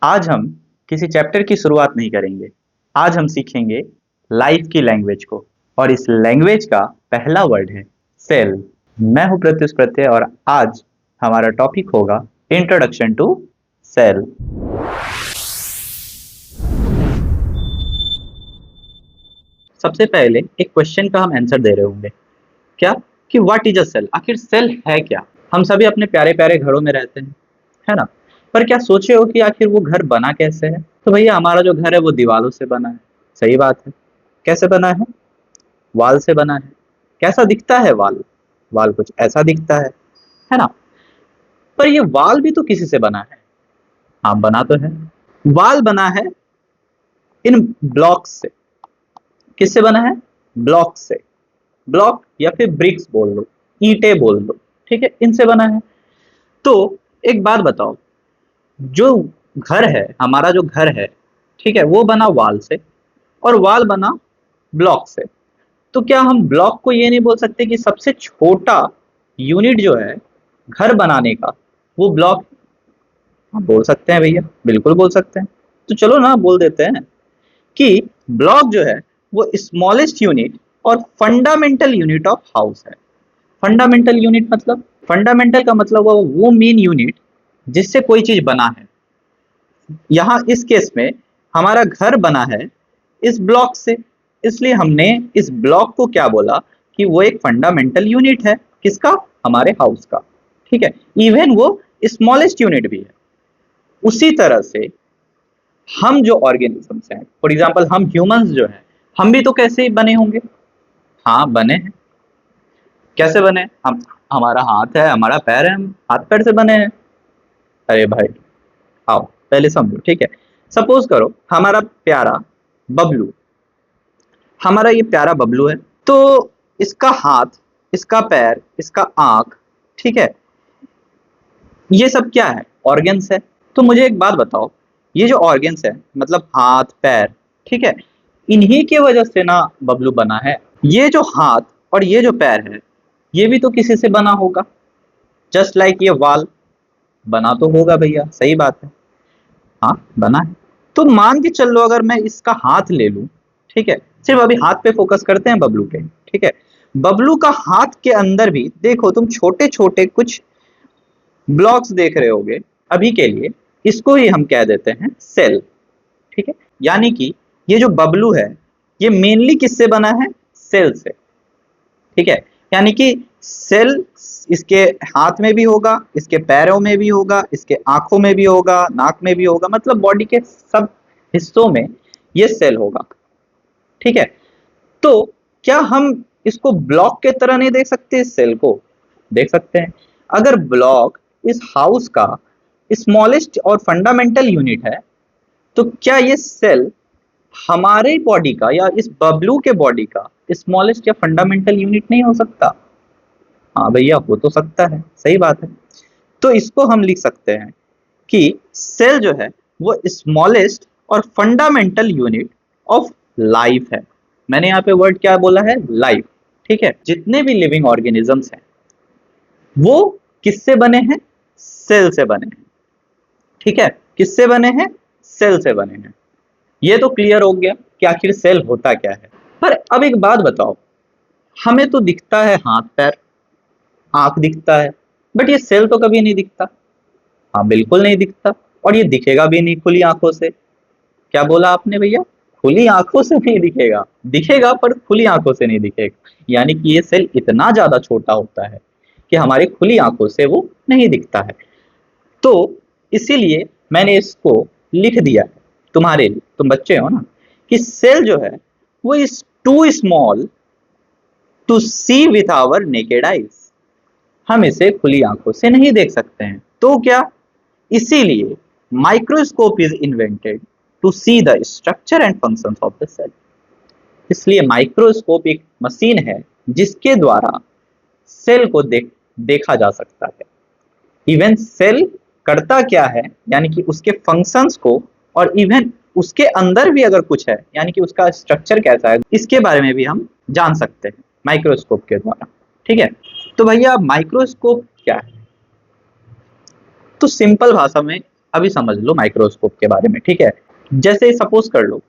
आज हम किसी चैप्टर की शुरुआत नहीं करेंगे। आज हम सीखेंगे लाइफ की लैंग्वेज को और इस लैंग्वेज का पहला वर्ड है सेल। मैं हूं प्रत्युष प्रत्यय और आज हमारा टॉपिक होगा इंट्रोडक्शन टू सेल। सबसे पहले एक क्वेश्चन का हम आंसर दे रहे होंगे, क्या कि व्हाट इज अ सेल। आखिर सेल है क्या। हम सभी अपने प्यारे प्यारे घरों में रहते हैं, है ना। पर क्या सोचे हो कि आखिर वो घर बना कैसे है। तो भैया हमारा जो घर है वो दीवारों से बना है। सही बात है। कैसे बना है। वाल से बना है। कैसा दिखता है वाल। वाल कुछ ऐसा दिखता है ना। पर ये वाल भी तो किसी से बना है। हाँ बना तो है। वाल बना है इन ब्लॉक्स से। किससे बना है। ब्लॉक से। ब्लॉक या फिर ब्रिक्स बोल लो, ईंटें बोल लो, ठीक है, इनसे बना है। तो एक बात बताओ, जो घर है, हमारा जो घर है, ठीक है, वो बना वाल से और वाल बना ब्लॉक से। तो क्या हम ब्लॉक को ये नहीं बोल सकते कि सबसे छोटा यूनिट जो है घर बनाने का वो ब्लॉक। हाँ बोल सकते हैं भैया, बिल्कुल बोल सकते हैं। तो चलो ना बोल देते हैं कि ब्लॉक जो है वो स्मॉलेस्ट यूनिट और फंडामेंटल यूनिट ऑफ हाउस है। फंडामेंटल यूनिट मतलब, फंडामेंटल का मतलब वो मेन यूनिट जिससे कोई चीज बना है। यहाँ इस केस में हमारा घर बना है इस ब्लॉक से, इसलिए हमने इस ब्लॉक को क्या बोला कि वो एक फंडामेंटल यूनिट है। किसका। हमारे हाउस का। ठीक है। इवन वो स्मॉलेस्ट यूनिट भी है। उसी तरह से हम जो ऑर्गेनिजम्स हैं, फॉर एग्जांपल हम ह्यूमंस जो हैं, हम भी तो कैसे बने होंगे। हाँ बने हैं। कैसे बने हम। हमारा हाथ है, हमारा पैर है, हम हाथ पैर से बने हैं। अरे भाई आओ पहले समझो, ठीक है। सपोज करो हमारा प्यारा बबलू, हमारा ये प्यारा बबलू है। तो इसका हाथ, इसका पैर, इसका आंख, ठीक है, ये सब क्या है। ऑर्गन्स है। तो मुझे एक बात बताओ, ये जो ऑर्गन्स है मतलब हाथ पैर, ठीक है, इन्हीं की वजह से ना बबलू बना है। ये जो हाथ और ये जो पैर है ये भी तो किसी से बना होगा। जस्ट लाइक ये वाल बना तो होगा भैया। सही बात है। हाँ बना है। तो मान के चल लो अगर मैं इसका हाथ ले लूं, ठीक है, सिर्फ अभी हाथ पे फोकस करते हैं बबलू के, ठीक है। बबलू का हाथ के अंदर भी देखो तुम छोटे छोटे कुछ ब्लॉक्स देख रहे होगे। अभी के लिए इसको ही हम कह देते हैं सेल। ठीक है। यानी कि ये जो बबलू है ये मेनली किससे बना है। सेल से। ठीक है। यानी कि सेल इसके हाथ में भी होगा, इसके पैरों में भी होगा, इसके आंखों में भी होगा, नाक में भी होगा, मतलब बॉडी के सब हिस्सों में ये सेल होगा। ठीक है। तो क्या हम इसको ब्लॉक के तरह नहीं देख सकते। इस सेल को देख सकते हैं। अगर ब्लॉक इस हाउस का स्मॉलेस्ट और फंडामेंटल यूनिट है तो क्या ये सेल हमारे बॉडी का या इस बबलू के बॉडी का स्मॉलेस्ट या फंडामेंटल यूनिट नहीं हो सकता। हाँ भैया हो तो सकता है। सही बात है। तो इसको हम लिख सकते हैं कि सेल जो है वो स्मॉलेस्ट और फंडामेंटल यूनिट ऑफ लाइफ है। मैंने यहाँ पे वर्ड क्या बोला है, लाइफ। ठीक है। जितने भी लिविंग ऑर्गेनिजम्स हैं वो किससे बने हैं, सेल से बने हैं। ठीक है। किससे बने हैं, सेल से बने हैं। ये तो क्लियर हो गया कि आखिर सेल होता क्या है। पर अब एक बात बताओ, हमें तो दिखता है हाथ पैर, आंख दिखता है, बट ये सेल तो कभी नहीं दिखता। हाँ बिल्कुल नहीं दिखता। और ये दिखेगा भी नहीं खुली आंखों से। क्या बोला आपने भैया, खुली आंखों से नहीं दिखेगा। दिखेगा पर खुली आंखों से नहीं दिखेगा। यानी कि ये सेल इतना ज्यादा छोटा होता है कि हमारी खुली आंखों से वो नहीं दिखता है। तो इसीलिए मैंने इसको लिख दिया है तुम्हारे लिए, तुम बच्चे हो ना, कि सेल जो है वो is too small to see with our naked eyes. हम इसे खुली आंखों से नहीं देख सकते हैं। तो क्या, इसीलिए microscope is invented to see the structure and functions of the cell. इसलिए माइक्रोस्कोप एक मशीन है जिसके द्वारा सेल को देखा जा सकता है। इवन सेल करता क्या है, यानी कि उसके फंक्शंस को, और इवन उसके अंदर भी अगर कुछ है यानी कि उसका स्ट्रक्चर कैसा है, इसके बारे में भी हम जान सकते हैं माइक्रोस्कोप के द्वारा। ठीक है। तो भैया माइक्रोस्कोप क्या है। तो सिंपल भाषा में अभी समझ लो माइक्रोस्कोप के बारे में, ठीक है। जैसे सपोज कर लो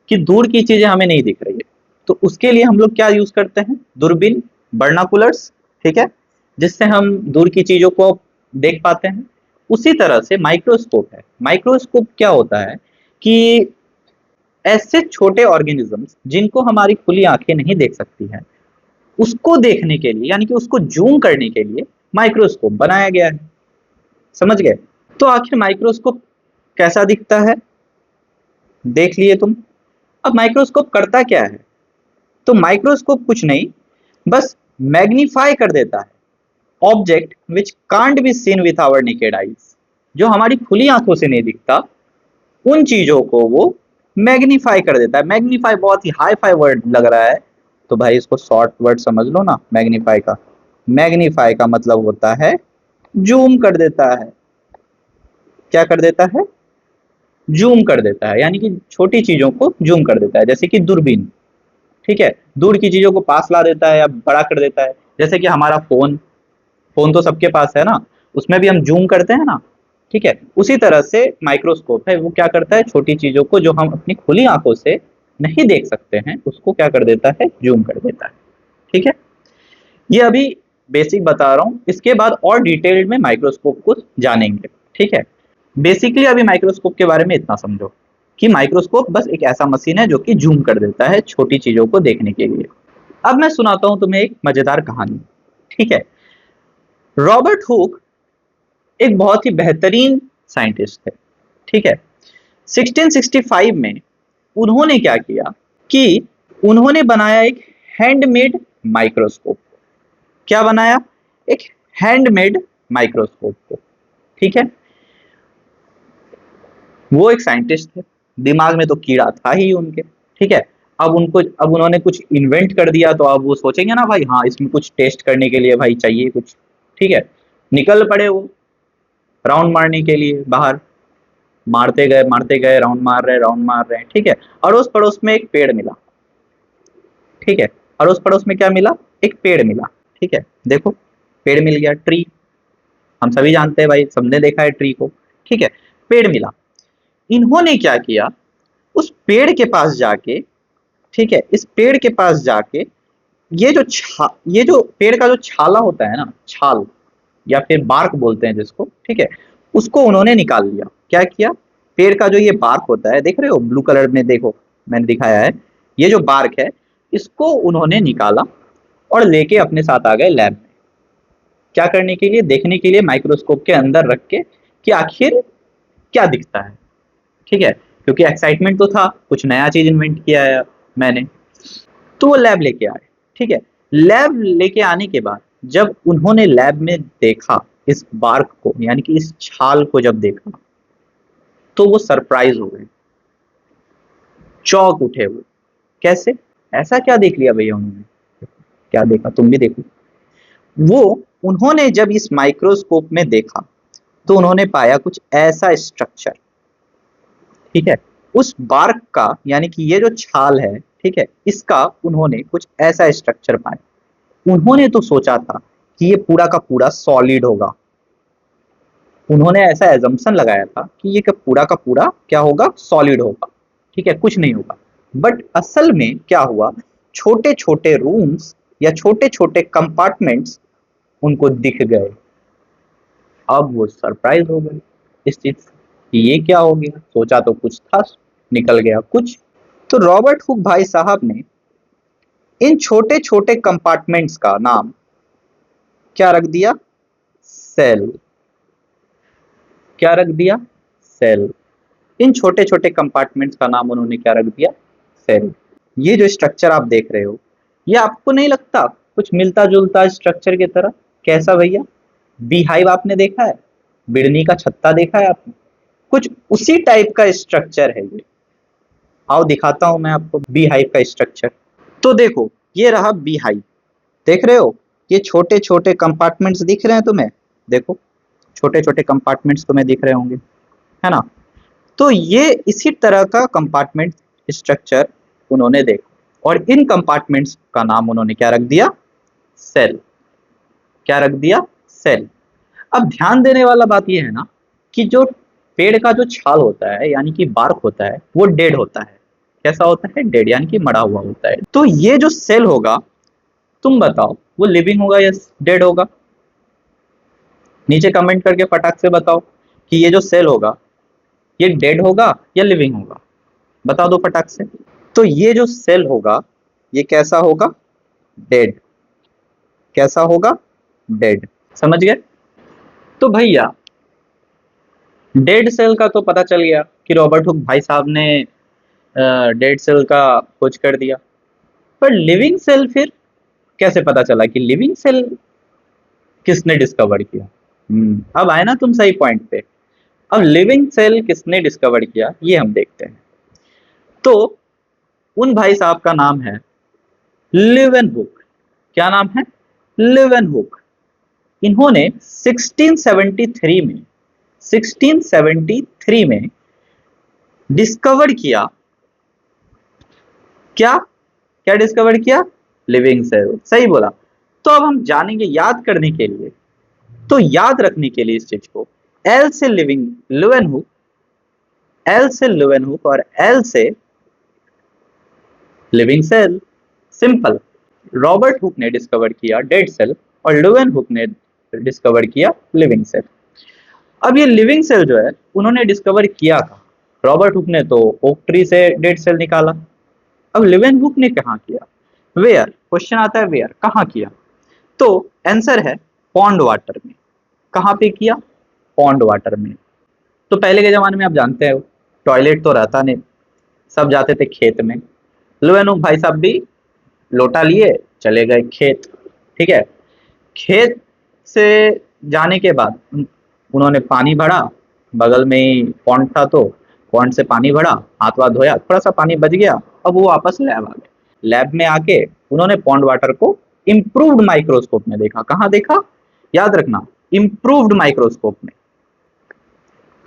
कि दूर की चीजें हमें नहीं दिख रही है, तो उसके लिए हम लोग क्या यूज करते हैं, दूरबीन, बर्नाकुलर्स, ठीक है, जिससे हम दूर की चीजों को देख पाते हैं। उसी तरह से माइक्रोस्कोप है। माइक्रोस्कोप क्या होता है कि ऐसे छोटे ऑर्गेनिजम्स जिनको हमारी खुली आंखें नहीं देख सकती हैं, उसको देखने के लिए, यानी कि उसको जूम करने के लिए माइक्रोस्कोप बनाया गया है। समझ गए? तो आखिर माइक्रोस्कोप कैसा दिखता है, देख लिए तुम। अब माइक्रोस्कोप करता क्या है? तो माइक्रोस्कोप कुछ नहीं, बस मैग्नीफाई कर देता है object which can't be seen with our naked eyes, जो हमारी खुली आंखों से नहीं दिखता, उन चीजों को वो मैग्नीफाई कर देता है। मैग्नीफाई बहुत ही हाई फाई वर्ड लग रहा है, तो भाई इसको शॉर्ट वर्ड समझ लो ना। मैग्नीफाई का, मैग्नीफाई का मतलब होता है जूम कर देता है। क्या कर देता है? जूम कर देता है, यानी कि छोटी चीजों को जूम कर देता है, जैसे कि दूरबीन, ठीक है, दूर की चीजों को पास ला देता है या बड़ा कर देता है। जैसे कि हमारा फोन, फोन तो सबके पास है ना, उसमें भी हम जूम करते हैं ना, ठीक है। उसी तरह से माइक्रोस्कोप है, वो क्या करता है, छोटी चीजों को जो हम अपनी खुली आंखों से नहीं देख सकते हैं, उसको क्या कर देता है, जूम कर देता है, ठीक है। ये अभी बेसिक बता रहा हूँ, इसके बाद और डिटेल में माइक्रोस्कोप को जानेंगे, ठीक है। बेसिकली अभी माइक्रोस्कोप के बारे में इतना समझो कि माइक्रोस्कोप बस एक ऐसा मशीन है जो कि जूम कर देता है छोटी चीजों को देखने के लिए। अब मैं सुनाता हूं तुम्हें एक मजेदार कहानी, ठीक है। रॉबर्ट हुक एक बहुत ही बेहतरीन साइंटिस्ट थे, ठीक है। 1665 में उन्होंने क्या किया कि उन्होंने बनाया एक हैंडमेड माइक्रोस्कोप। क्या बनाया? एक हैंडमेड माइक्रोस्कोप को, ठीक है। वो एक साइंटिस्ट थे, दिमाग में तो कीड़ा था ही उनके, ठीक है। अब उन्होंने कुछ इन्वेंट कर दिया, तो अब वो सोचेंगे ना भाई, हाँ इसमें कुछ टेस्ट करने के लिए भाई चाहिए कुछ, ठीक है। निकल पड़े वो राउंड मारने के लिए बाहर, मारते गए, राउंड मार रहे हैं, ठीक है। अड़ोस पड़ोस में एक पेड़ मिला, ठीक है। अड़ोस पड़ोस में क्या मिला? एक पेड़ मिला, ठीक है। देखो, पेड़ मिल गया, ट्री, हम सभी जानते हैं भाई, सबने देखा है ट्री को, ठीक है। पेड़ मिला। इन्होंने क्या किया, उस पेड़ के पास जाके, ठीक है, इस पेड़ के पास जाके ये जो पेड़ का जो छाला होता है ना, छाल या फिर बार्क बोलते हैं जिसको, ठीक है, उसको उन्होंने निकाल लिया। क्या किया? पेड़ का जो ये बार्क होता है, देख रहे हो ब्लू कलर में, देखो मैंने दिखाया है, ये जो बार्क है, इसको उन्होंने निकाला और लेके अपने साथ आ गए लैब में। क्या करने के लिए? देखने के लिए, माइक्रोस्कोप के अंदर रख के कि आखिर क्या दिखता है, ठीक है। क्योंकि एक्साइटमेंट तो था, कुछ नया चीज इन्वेंट किया है मैंने। तो वो लैब लेके आए, ठीक है। लैब लेके आने के बाद जब उन्होंने लैब में देखा इस बार्क को, यानी कि इस छाल को जब देखा, तो वो सरप्राइज हो गए, चौंक उठे वो। कैसे? ऐसा क्या देख लिया भैया उन्होंने? क्या देखा, तुम भी देखो। वो उन्होंने जब इस माइक्रोस्कोप में देखा, तो उन्होंने पाया कुछ ऐसा स्ट्रक्चर, ठीक है। उस बार्क का, यानी कि ये जो छाल है, ठीक है, इसका उन्होंने कुछ ऐसा स्ट्रक्चर पाया। उन्होंने तो सोचा था कि ये पूरा का पूरा सॉलिड होगा, उन्होंने ऐसा एजम्पशन लगाया था कि ये पूरा का पूरा क्या होगा, सॉलिड होगा, ठीक है, कुछ नहीं होगा। बट असल में क्या हुआ, छोटे छोटे रूम्स या छोटे छोटे कंपार्टमेंट्स उनको दिख गए। अब वो सरप्राइज हो गए इस चीज से कि ये क्या हो गया, सोचा तो कुछ था, निकल गया कुछ। तो रॉबर्ट हुक भाई साहब ने इन छोटे छोटे कंपार्टमेंट्स का नाम क्या रख दिया? सेल। क्या रख दिया? सेल। इन छोटे छोटे कंपार्टमेंट्स का नाम उन्होंने क्या रख दिया? सेल। ये जो स्ट्रक्चर आप देख रहे हो, ये आपको नहीं लगता कुछ मिलता जुलता स्ट्रक्चर की तरह? कैसा भैया? बी हाइव आपने देखा है, बिड़नी का छत्ता देखा है आपने? कुछ उसी टाइप का स्ट्रक्चर है ये। आओ दिखाता हूं मैं आपको बी हाइव का स्ट्रक्चर। तो देखो, ये रहा बी हाइव, देख रहे हो? ये छोटे छोटे कंपार्टमेंट्स दिख रहे हैं तुम्हें? देखो, छोटे छोटे कंपार्टमेंट्स तुम्हें दिख रहे होंगे, है ना? तो ये इसी तरह का कंपार्टमेंट स्ट्रक्चर उन्होंने देखा, और इन कंपार्टमेंट्स का नाम उन्होंने क्या रख दिया? सेल। क्या रख दिया? सेल। अब ध्यान देने वाला बात यह है ना कि जो पेड़ का जो छाल होता है यानी कि बार्क होता है वो डेड होता है। कैसा होता है? डेड, यानी कि मरा हुआ होता है। तो ये जो सेल होगा, तुम बताओ वो लिविंग होगा या डेड होगा? नीचे कमेंट करके फटाक से बताओ कि ये जो सेल होगा ये डेड होगा या लिविंग होगा। बता दो फटाक से। तो ये जो सेल होगा ये कैसा होगा? डेड। कैसा होगा? डेड। समझ गए? तो भैया डेड सेल का तो पता चल गया कि रॉबर्ट हुक भाई साहब ने डेड सेल का खोज कर दिया। पर लिविंग सेल फिर कैसे पता चला कि लिविंग सेल किसने डिस्कवर किया? अब आए ना तुम सही पॉइंट पे। अब लिविंग सेल किसने डिस्कवर किया ये हम देखते हैं। तो उन भाई साहब का नाम है लेवेनहुक। क्या नाम है? लेवेनहुक। इन्होंने 1673 में डिस्कवर किया। क्या क्या डिस्कवर किया? Living cell. सही बोला। तो अब हम जानेंगे याद करने के लिए, तो याद रखने के लिए इस चीज को, एल से लिविंग लेवेनहुक, एल से लेवेनहुक और एल से living cell. Simple. Robert Hooke ने डिस्कवर किया डेड सेल और लेवेनहुक ने डिस्कवर किया लिविंग सेल। अब ये लिविंग सेल जो है उन्होंने डिस्कवर किया था। रॉबर्ट हुक ने तो ओक ट्री से डेड सेल निकाला। अब लेवेनहुक ने कहाँ किया? वेयर। क्वेश्चन आता है वेयर, कहाँ किया? तो आंसर है पॉन्ड वाटर में। कहाँ पे किया? पॉन्ड वाटर में। तो पहले के जमाने में आप जानते हैं टॉयलेट तो रहता नहीं, सब जाते थे खेत में। लेवेनहुक भाई साहब भी लोटा लिए चले गए खेत। ठीक है। खेत से जाने के बाद उन्होंने पानी भरा, बगल में ही पॉन्ड था तो पॉन्ड से पानी भरा, हाथ वाथ धोया, थोड़ा सा पानी बच गया। अब वो वापस लैब आ गए। लैब में आके उन्होंने पॉन्ड वाटर को इम्प्रूव्ड माइक्रोस्कोप में देखा। कहाँ देखा? याद रखना, इम्प्रूव्ड माइक्रोस्कोप में।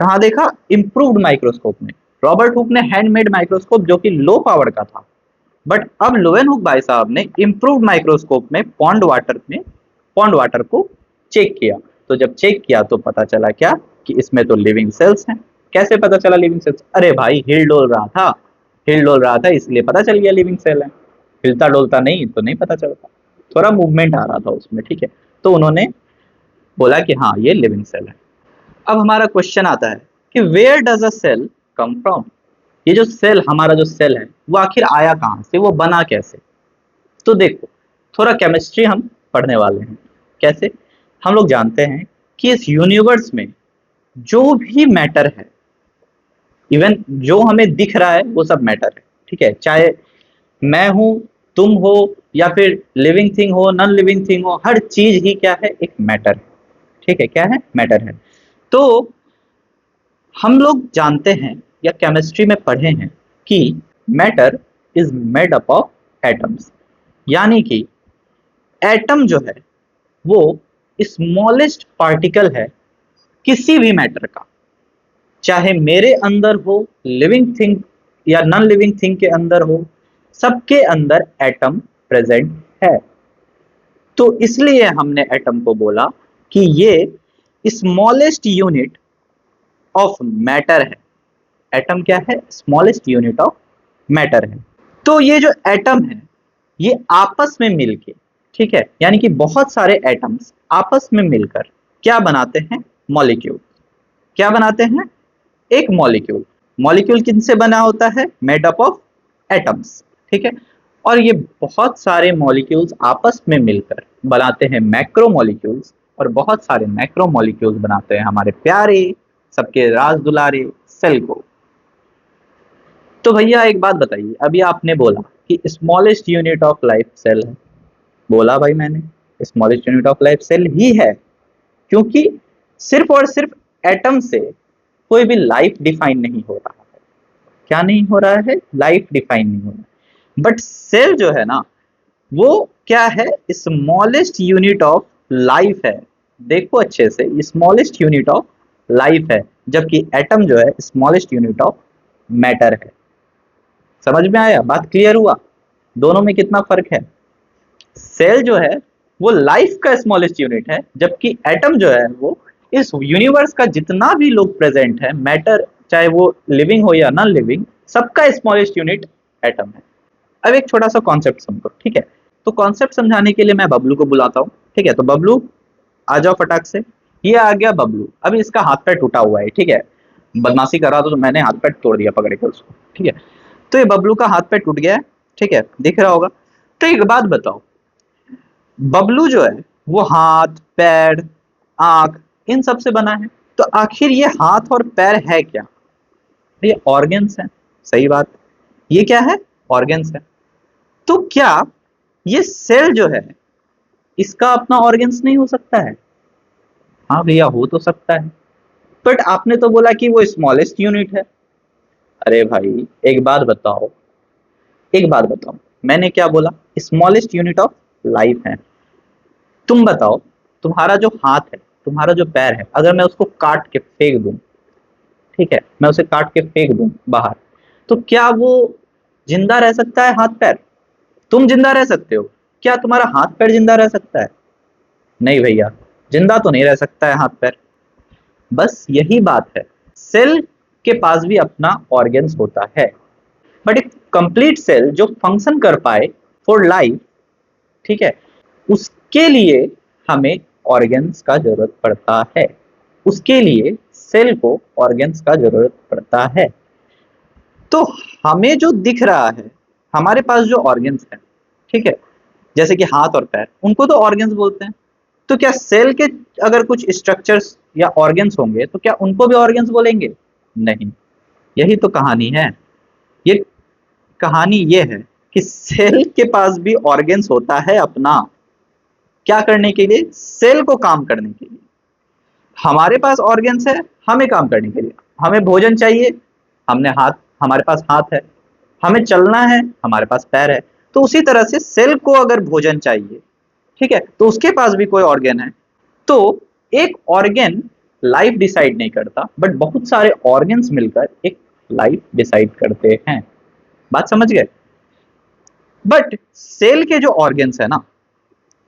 कहाँ देखा? इम्प्रूव्ड माइक्रोस्कोप में। रॉबर्ट हुक ने हैंडमेड माइक्रोस्कोप जो कि लो पावर का था, बट अब लेवेनहुक भाई साहब ने इम्प्रूव्ड माइक्रोस्कोप में पॉन्ड वाटर को चेक किया। तो जब चेक किया तो पता चला क्या? कि इसमें तो लिविंग सेल्स हैं। कैसे पता चला लिविंग सेल्स? अरे भाई हिल डोल रहा था, हिल डोल रहा था इसलिए पता चल गया लिविंग सेल है। हिलता डोलता नहीं तो नहीं पता चलता। थोड़ा मूवमेंट आ रहा था उसमें। ठीक है। तो उन्होंने बोला कि हाँ ये लिविंग सेल है। अब हमारा क्वेश्चन आता है कि where does a cell come from? ये जो सेल, हमारा जो सेल है वो आखिर आया कहाँ से, वो बना कैसे? तो देखो, थोड़ा केमिस्ट्री हम पढ़ने वाले हैं। कैसे? हम लोग जानते हैं कि इस यूनिवर्स में जो भी मैटर है, इवन जो हमें दिख रहा है वो सब मैटर है। ठीक है। चाहे मैं हूं, तुम हो, या फिर लिविंग थिंग हो, नॉन लिविंग थिंग हो, हर चीज ही क्या है? एक मैटर है। ठीक है। क्या है? मैटर है। तो हम लोग जानते हैं या केमिस्ट्री में पढ़े हैं कि matter is made up of atoms, यानी कि एटम जो है वो स्मॉलेस्ट पार्टिकल है किसी भी मैटर का। चाहे मेरे अंदर हो, लिविंग थिंग या नॉन लिविंग थिंग के अंदर हो, सबके अंदर एटम प्रेजेंट है। तो इसलिए हमने एटम को बोला कि ये स्मॉलेस्ट यूनिट ऑफ मैटर है। एटम क्या है? स्मॉलेस्ट यूनिट ऑफ मैटर है। तो ये जो एटम है ये आपस में मिलके, ठीक है, यानी कि बहुत सारे एटम्स आपस में मिलकर क्या बनाते हैं? मॉलिक्यूल। क्या बनाते हैं? एक मॉलिक्यूल। मॉलिक्यूल किनसे बना होता है? Made up of atoms. ठीक है। और ये बहुत सारे मॉलिक्यूल्स आपस में मिलकर बनाते हैं मैक्रो मॉलिक्यूल्स, और बहुत सारे मैक्रो मॉलिक्यूल्स बनाते हैं हमारे प्यारे, सबके राज दुलारे सेल को। तो भैया एक बात बताइए, अभी आपने बोला कि smallest unit of life cell है। बोला भाई मैंने, smallest unit of life cell ही है, क्योंकि सिर्फ और सिर्फ एटम से कोई भी लाइफ डिफाइन नहीं हो रहा है। क्या नहीं हो रहा है? लाइफ डिफाइन नहीं हो रहा है। बट सेल जो है ना वो क्या है? स्मॉलेस्ट यूनिट ऑफ लाइफ है। देखो अच्छे से, स्मॉलेस्ट यूनिट ऑफ लाइफ है, जबकि एटम जो है स्मॉलेस्ट यूनिट ऑफ मैटर है। समझ में आया? बात क्लियर हुआ? दोनों में कितना फर्क है? सेल जो है वो लाइफ का स्मॉलेस्ट यूनिट है, जबकि एटम जो है वो इस यूनिवर्स का जितना भी लोग प्रेजेंट है, मैटर चाहे वो लिविंग हो या नॉन लिविंग, सबका स्मॉलेस्ट यूनिट एटम है। अब एक छोटा सा कॉन्सेप्ट समझो, ठीक है। तो कॉन्सेप्ट समझाने के लिए मैं बबलू को बुलाता हूँ, ठीक है। तो बबलू आ जाओ फटाक से। ये आ गया बबलू। अभी इसका हाथ पैर टूटा हुआ है, ठीक है। बदमाशी कर रहा था तो मैंने हाथ पैर तोड़ दिया पकड़ के उसको, ठीक है। तो ये बबलू का हाथ पैर टूट गया है, ठीक है, दिख रहा होगा। तो एक बात बताओ, बबलू जो है वो हाथ पैर आंख इन सब से बना है, तो आखिर ये हाथ और पैर है क्या? ये ऑर्गन्स हैं। सही बात। ये क्या है? ऑर्गन्स है। तो क्या ये सेल जो है इसका अपना ऑर्गन्स नहीं हो सकता है? हाँ भैया, हो तो सकता है, बट आपने तो बोला कि वो स्मॉलेस्ट यूनिट है। अरे भाई, एक बात बताओ, एक बात बताओ, मैंने क्या बोला? स्मॉलेस्ट यूनिट ऑफ लाइफ है। तुम बताओ, तुम्हारा जो हाथ है, तुम्हारा जो पैर है, अगर मैं उसको काट के फेंक दूं, ठीक है, मैं उसे काट के फेंक दूं बाहर, तो क्या वो जिंदा रह सकता है हाथ पैर? तुम जिंदा रह सकते हो? क्या तुम्हारा हाथ पैर जिंदा रह सकता है? नहीं भैया, जिंदा तो नहीं रह सकता है हाथ पैर। बस यही बात है, सेल के पास भी अपना ऑर्गन्स होता है, बट एक कंप्लीट सेल जो फंक्शन कर पाए फॉर लाइफ, ठीक है, उसके लिए हमें ऑर्गन्स का जरूरत पड़ता है। उसके लिए सेल को ऑर्गन्स का जरूरत पड़ता है। तो हमें जो दिख रहा है, हमारे पास जो ऑर्गन्स है, ठीक है, जैसे कि हाथ और पैर, उनको तो ऑर्गन्स बोलते हैं। तो क्या सेल के अगर कुछ स्ट्रक्चर्स या ऑर्गन्स होंगे तो क्या उनको भी ऑर्गन्स बोलेंगे? नहीं। यही तो कहानी है। ये कहानी ये है कि सेल के पास भी ऑर्गन्स होता है अपना। क्या करने के लिए? सेल को काम करने के लिए। हमारे पास ऑर्गन्स है हमें काम करने के लिए। हमें भोजन चाहिए, हमने हाथ, हमारे पास हाथ है। हमें चलना है, हमारे पास पैर है। तो उसी तरह से सेल को अगर भोजन चाहिए, ठीक है, तो उसके पास भी कोई ऑर्गन है। तो एक ऑर्गन लाइफ डिसाइड नहीं करता, बट बहुत सारे ऑर्गन्स मिलकर एक लाइफ डिसाइड करते हैं। बात समझ गए? बट सेल के जो ऑर्गन्स है ना,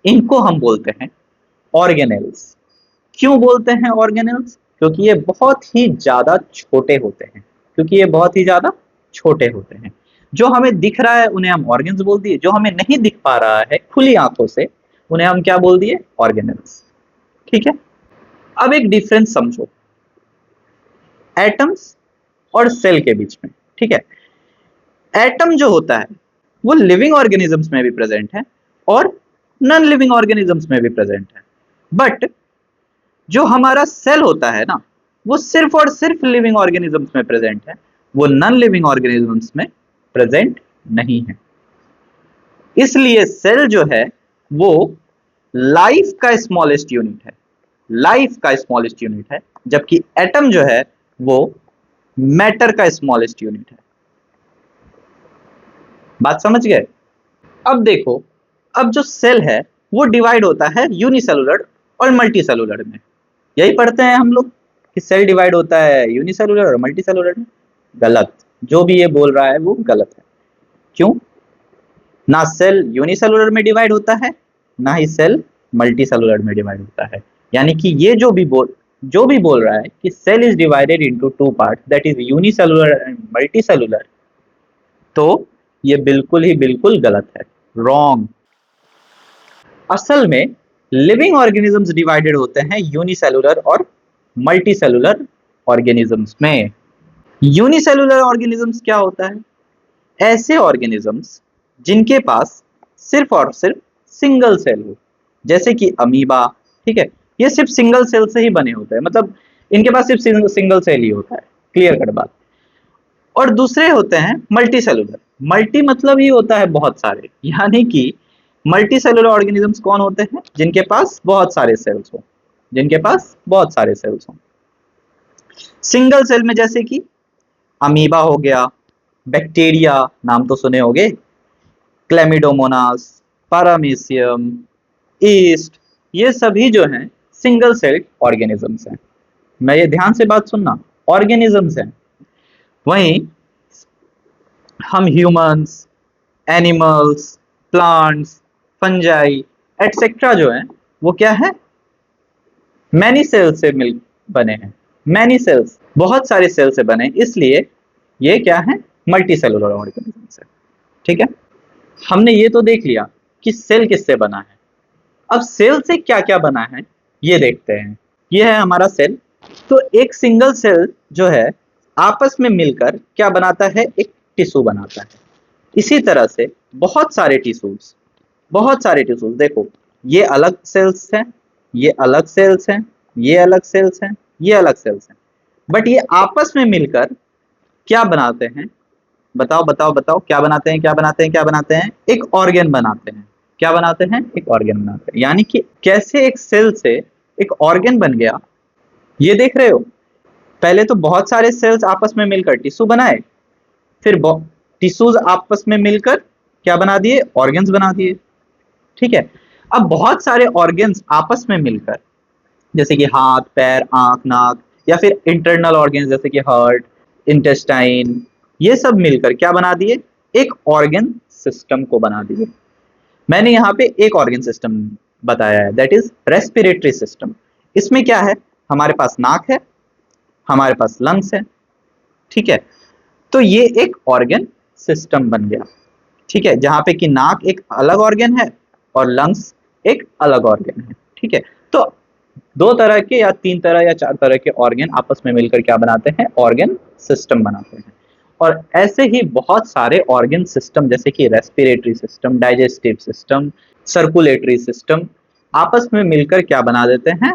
इनको हम बोलते हैं ऑर्गेनेल्स। क्यों बोलते हैं ऑर्गेनेल्स? क्योंकि ये बहुत ही ज्यादा छोटे होते हैं। क्योंकि ये बहुत ही ज्यादा छोटे होते हैं। जो हमें दिख रहा है उन्हें हम ऑर्गन्स बोल दिए, जो हमें नहीं दिख पा रहा है खुली आंखों से उन्हें हम क्या बोल दिए? ऑर्गेनेल्स। ठीक है। अब एक डिफरेंस समझो एटम्स और सेल के बीच में, ठीक है। एटम जो होता है वो लिविंग ऑर्गेनिजम्स में भी प्रेजेंट है और नॉन लिविंग ऑर्गेनिजम्स में भी प्रेजेंट है। बट जो हमारा सेल होता है ना, वो सिर्फ और सिर्फ लिविंग ऑर्गेनिजम्स में प्रेजेंट है, वो नॉन लिविंग ऑर्गेनिजम्स में प्रेजेंट नहीं है। इसलिए सेल जो है वो लाइफ का स्मॉलेस्ट यूनिट है, लाइफ का स्मॉलेस्ट यूनिट है, जबकि एटम जो है वो मैटर का स्मॉलेस्ट यूनिट है। बात समझ गए? अब देखो, अब जो सेल है वो डिवाइड होता है यूनिसेलुलर और मल्टीसेलुलर में। यही पढ़ते हैं हम लोग कि सेल डिवाइड होता है यूनिसेलुलर और मल्टीसेलुलर में। गलत। जो भी ये बोल रहा है वो गलत है। क्यों? ना सेल यूनिसेलुलर में डिवाइड होता है, ना ही सेल मल्टीसेलुलर में डिवाइड होता है। यानी कि ये जो भी बोल रहा है कि cell is divided into two part, that is unicellular and multicellular, तो ये बिल्कुल ही बिल्कुल गलत है, रॉन्ग। असल में लिविंग ऑर्गेनिजम्स डिवाइडेड होते हैं यूनिसेलुलर और मल्टीसेलुलर ऑर्गेनिजम्स में। यूनिसेलुलर ऑर्गेनिजम्स क्या होता है? ऐसे ऑर्गेनिजम्स जिनके पास सिर्फ और सिर्फ सिंगल सेल हो, जैसे कि अमीबा, ठीक है, ये सिर्फ सिंगल सेल से ही बने होते हैं, मतलब इनके पास सिर्फ सिंगल सेल ही होता है। क्लियर कट बात। और दूसरे होते हैं मल्टी सेलुलर। मल्टी मतलब ही होता है बहुत सारे, यानी कि मल्टी सेलुलर ऑर्गेनिजम्स कौन होते हैं? जिनके पास बहुत सारे सेल्स हो, जिनके पास बहुत सारे सेल्स हो। सिंगल सेल में जैसे कि अमीबा हो गया, बैक्टीरिया, नाम तो सुने होंगे, क्लेमिडोमोनास, पारामीसियम, ईस्ट, ये सभी जो हैं सिंगल सेल ऑर्गेनिजम्स हैं। मैं ये ध्यान से बात सुनना, ऑर्गेनिजम्स हैं। वहीं हम humans, animals, plants, fungi etcetera जो है वो क्या है? मैनी सेल से मिल बने हैं, मैनी सेल्स, बहुत सारे सेल से बने, इसलिए ये क्या है, मल्टी सेलुलर ऑर्गेनिज्म है। ठीक है, हमने ये तो देख लिया कि सेल किससे बना है। अब सेल से क्या क्या बना है ये देखते हैं। ये है हमारा सेल। तो एक सिंगल सेल जो है आपस में मिलकर क्या बनाता है, एक टिश्यू बनाता है। इसी तरह से बहुत सारे टिश्यूज, बहुत सारे टिश्यूज देखो, ये अलग सेल्स हैं, ये अलग सेल्स हैं, ये अलग सेल्स हैं, ये अलग सेल्स हैं, बट ये आपस में मिलकर क्या बनाते हैं, बताओ बताओ बताओ, क्या बनाते हैं, क्या बनाते हैं, क्या बनाते हैं, एक ऑर्गन बनाते हैं। क्या बनाते हैं, एक ऑर्गन बनाते हैं। यानी कि कैसे एक सेल से एक ऑर्गन बन गया, ये देख रहे हो। पहले तो बहुत सारे सेल्स आपस में मिलकर टिश्यू बनाए, फिर टिश्यूज आपस में मिलकर क्या बना दिए, ऑर्गन्स बना दिए। ठीक है, अब बहुत सारे ऑर्गन्स आपस में मिलकर, जैसे कि हाथ पैर आंख नाक, या फिर इंटरनल ऑर्गन्स जैसे कि हार्ट इंटेस्टाइन, ये सब मिलकर क्या बना दिए, एक ऑर्गन सिस्टम को बना दिए। मैंने यहाँ पे एक ऑर्गन सिस्टम बताया है, दैट इज रेस्पिरेटरी सिस्टम। इसमें क्या है, हमारे पास नाक है, हमारे पास लंग्स है। ठीक है, तो ये एक ऑर्गन सिस्टम बन गया। ठीक है, जहां पे कि नाक एक अलग ऑर्गन है और लंग्स एक अलग ऑर्गन है। ठीक है, तो दो तरह के या तीन तरह या चार तरह के ऑर्गन आपस में मिलकर क्या बनाते हैं, ऑर्गन सिस्टम बनाते हैं। और ऐसे ही बहुत सारे ऑर्गन सिस्टम, जैसे कि respiratory system, digestive system, circulatory system, आपस में मिलकर क्या बना देते हैं,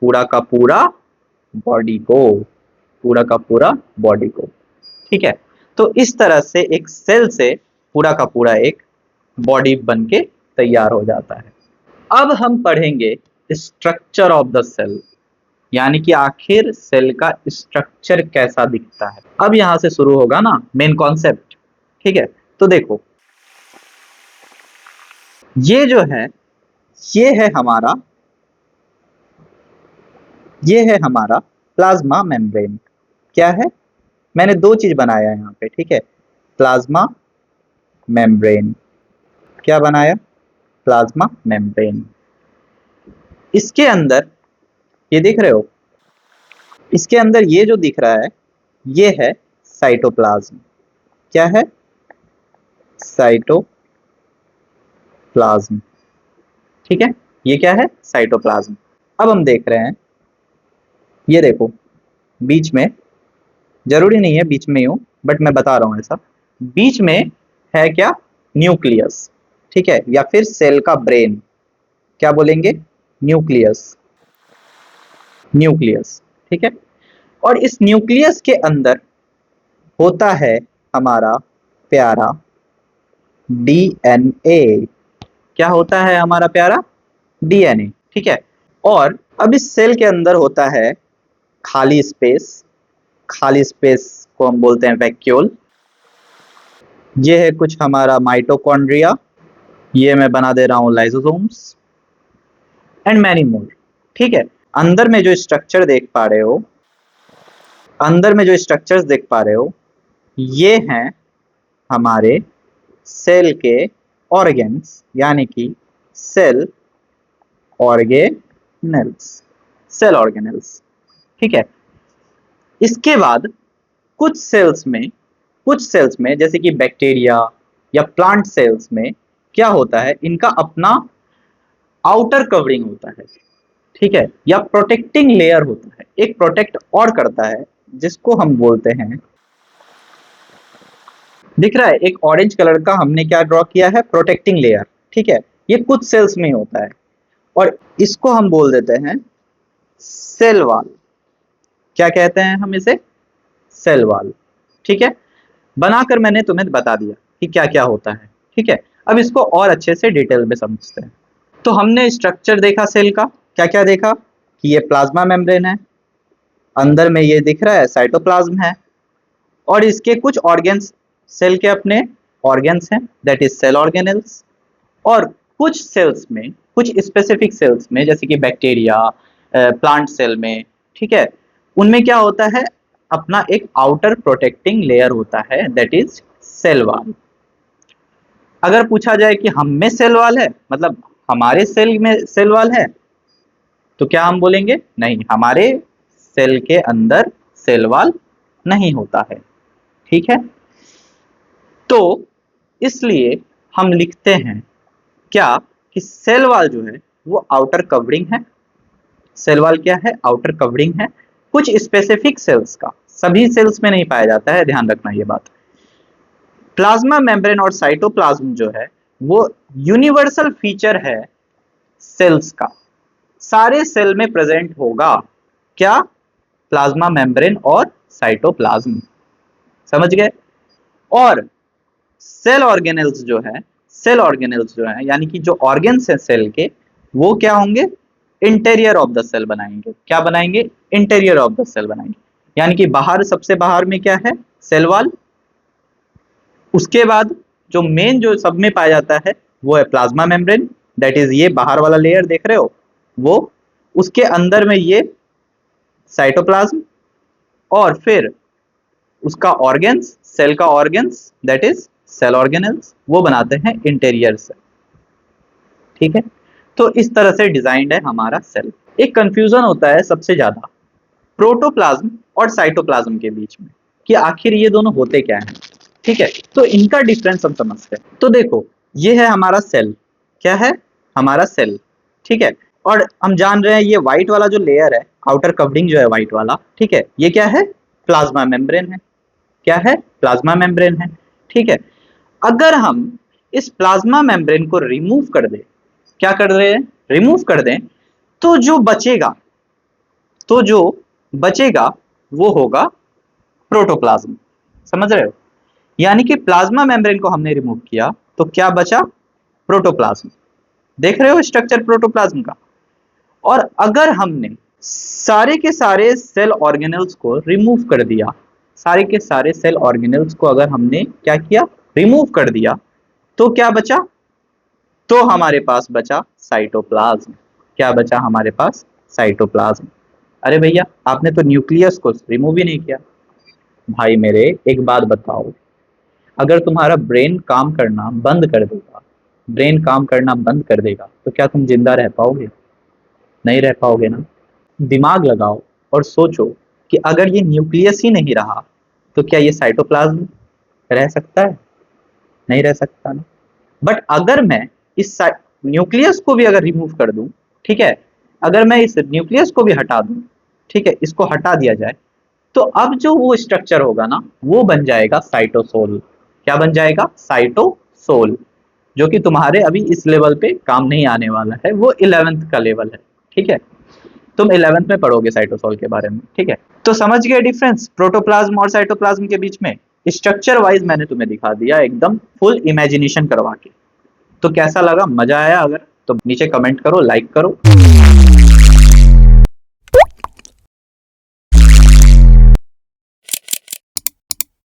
पूरा का पूरा बॉडी को, पूरा का पूरा बॉडी को। ठीक है, तो इस तरह से एक सेल से पूरा का पूरा एक बॉडी बन के तैयार हो जाता है। अब हम पढ़ेंगे स्ट्रक्चर ऑफ द सेल, यानी कि आखिर सेल का स्ट्रक्चर कैसा दिखता है। अब यहां से शुरू होगा ना मेन कॉन्सेप्ट। ठीक है, तो देखो, ये जो है, ये है हमारा, ये है हमारा प्लाज्मा मेम्ब्रेन। क्या है, मैंने दो चीज बनाया है यहाँ पे। ठीक है, प्लाज्मा मेम्ब्रेन, क्या बनाया, प्लाज्मा मेम्ब्रेन। इसके अंदर ये देख रहे हो, इसके अंदर ये जो दिख रहा है ये है साइटोप्लाज्म। क्या है, साइटोप्लाज्म। ठीक है, ये क्या है, साइटोप्लाज्म। अब हम देख रहे हैं, ये देखो, बीच में, जरूरी नहीं है बीच में हो, बट मैं बता रहा हूं ऐसा, बीच में है क्या, न्यूक्लियस। ठीक है, या फिर सेल का ब्रेन, क्या बोलेंगे, न्यूक्लियस, न्यूक्लियस। ठीक है, और इस न्यूक्लियस के अंदर होता है हमारा प्यारा डीएनए। क्या होता है हमारा प्यारा, डीएनए। ठीक है, और अब इस सेल के अंदर होता है खाली स्पेस, खाली स्पेस को हम बोलते हैं वैक्यूल। ये है कुछ हमारा माइटोकॉन्ड्रिया, ये मैं बना दे रहा हूं लाइसोसोम्स, एंड मैनी मोर। ठीक है, अंदर में जो स्ट्रक्चर देख पा रहे हो, अंदर में जो स्ट्रक्चर्स देख पा रहे हो, ये हैं हमारे सेल के ऑर्गेन्स, यानी कि सेल ऑर्गेनेल्स, सेल ऑर्गेनेल्स। ठीक है, इसके बाद कुछ सेल्स में जैसे कि बैक्टीरिया या प्लांट सेल्स में क्या होता है, इनका अपना आउटर कवरिंग होता है। ठीक है, या प्रोटेक्टिंग लेयर होता है, एक प्रोटेक्ट और करता है, जिसको हम बोलते हैं, दिख रहा है एक ऑरेंज कलर का हमने क्या ड्रॉ किया है, प्रोटेक्टिंग लेयर। ठीक है, ये कुछ सेल्स में होता है, और इसको हम बोल देते हैं सेल वॉल। क्या कहते हैं हम इसे, सेल वॉल। ठीक है, बनाकर मैंने तुम्हें बता दिया कि क्या क्या होता है। ठीक है, अब इसको और अच्छे से डिटेल में समझते हैं। तो हमने स्ट्रक्चर देखा सेल का, क्या क्या देखा, कि ये प्लाज्मा मेम्ब्रेन है, अंदर में ये दिख रहा है साइटोप्लाज्म है, और इसके कुछ ऑर्गेन्स, सेल के अपने ऑर्गेन्स हैं, दैट इज सेल ऑर्गेनेल्स। और कुछ सेल्स में, कुछ स्पेसिफिक सेल्स में, जैसे कि बैक्टीरिया, प्लांट सेल में, ठीक है, उनमें क्या होता है, अपना एक आउटर प्रोटेक्टिंग लेयर होता है, दैट इज सेल वॉल। अगर पूछा जाए कि हम में सेल वॉल है, मतलब हमारे सेल में सेल वॉल है, तो क्या हम बोलेंगे, नहीं हमारे सेल के अंदर सेल वॉल नहीं होता है। ठीक है, तो इसलिए हम लिखते हैं क्या कि सेल वॉल जो है वो आउटर कवरिंग है। सेल वॉल क्या है, आउटर कवरिंग है कुछ स्पेसिफिक सेल्स का, सभी सेल्स में नहीं पाया जाता है, ध्यान रखना ये बात। प्लाज्मा मेम्ब्रेन और साइटोप्लाज्म जो है वो यूनिवर्सल फीचर है सेल्स का, सारे सेल में प्रेजेंट होगा क्या, प्लाज्मा मेम्ब्रेन और साइटोप्लाज्म। समझ गए। और सेल ऑर्गेनेल्स जो है, सेल ऑर्गेनेल्स जो है यानी कि जो ऑर्गन्स है सेल के, वो क्या होंगे, इंटीरियर ऑफ द सेल बनाएंगे। क्या बनाएंगे, इंटीरियर ऑफ द सेल बनाएंगे, यानी कि बाहर, सबसे बाहर में क्या है, सेल वॉल। उसके बाद जो मेन जो सब में पाया जाता है वो है प्लाज्मा मेम्ब्रेन, दैट इज ये बाहर वाला लेयर देख रहे हो वो, उसके अंदर में ये साइटोप्लाज्म, और फिर उसका ऑर्गन्स, सेल का organs that is cell organelles, वो बनाते हैं इंटीरियर सेल। ठीक है, तो इस तरह से डिजाइंड है हमारा सेल। एक कंफ्यूजन होता है सबसे ज्यादा प्रोटोप्लाज्म और साइटोप्लाज्म के बीच में कि आखिर ये दोनों होते क्या हैं। ठीक है, तो इनका डिफरेंस हम समझते हैं। तो देखो, ये है हमारा सेल, क्या है, हमारा सेल। ठीक है, और हम जान रहे हैं ये व्हाइट वाला जो लेयर है, आउटर कवरिंग जो है व्हाइट वाला, ठीक है, ये क्या है, प्लाज्मा मेम्ब्रेन है। क्या है, प्लाज्मा मेम्ब्रेन है। ठीक है, अगर हम इस प्लाज्मा मेम्ब्रेन को रिमूव कर दें, क्या कर रहे हैं, रिमूव कर दें, तो जो बचेगा, तो जो बचेगा वो होगा प्रोटोप्लाज्म। समझ रहे हो, यानी कि प्लाज्मा मेम्ब्रेन को हमने रिमूव किया तो क्या बचा, प्रोटोप्लाज्म। देख रहे हो स्ट्रक्चर प्रोटोप्लाज्म का। और अगर हमने सारे के सारे सेल ऑर्गेनल्स को रिमूव कर दिया, सारे के सारे सेल ऑर्गेनल्स को अगर हमने क्या किया, रिमूव कर दिया, तो क्या बचा, तो हमारे पास बचा साइटोप्लाज्म। क्या बचा हमारे पास, साइटोप्लाज्म। अरे भैया आपने तो न्यूक्लियस को रिमूव ही नहीं किया। भाई मेरे एक बात बताओ, अगर तुम्हारा ब्रेन काम करना बंद कर देगा, ब्रेन काम करना बंद कर देगा, तो क्या तुम जिंदा रह पाओगे, नहीं रह पाओगे ना। दिमाग लगाओ और सोचो कि अगर ये न्यूक्लियस ही नहीं रहा तो क्या ये साइटोप्लाज्म रह सकता है, नहीं रह सकता ना। बट अगर मैं इस न्यूक्लियस को भी अगर रिमूव कर दूं, ठीक है, अगर मैं इस न्यूक्लियस को भी हटा दूं, ठीक है, इसको हटा दिया जाए, तो अब जो वो स्ट्रक्चर होगा ना वो बन जाएगा साइटोसोल। क्या बन जाएगा, साइटोसोल, जो कि तुम्हारे अभी इस लेवल पे काम नहीं आने वाला है, वो 11th का लेवल है। ठीक है, तुम 11th में पढ़ोगे साइटोसोल के बारे में। ठीक है, तो समझ गए डिफरेंस प्रोटोप्लाज्म और साइटोप्लाज्म के बीच में। स्ट्रक्चर वाइज मैंने तुम्हें दिखा दिया एकदम फुल इमेजिनेशन करवा के। तो कैसा लगा, मजा आया? अगर तो नीचे कमेंट करो, लाइक करो।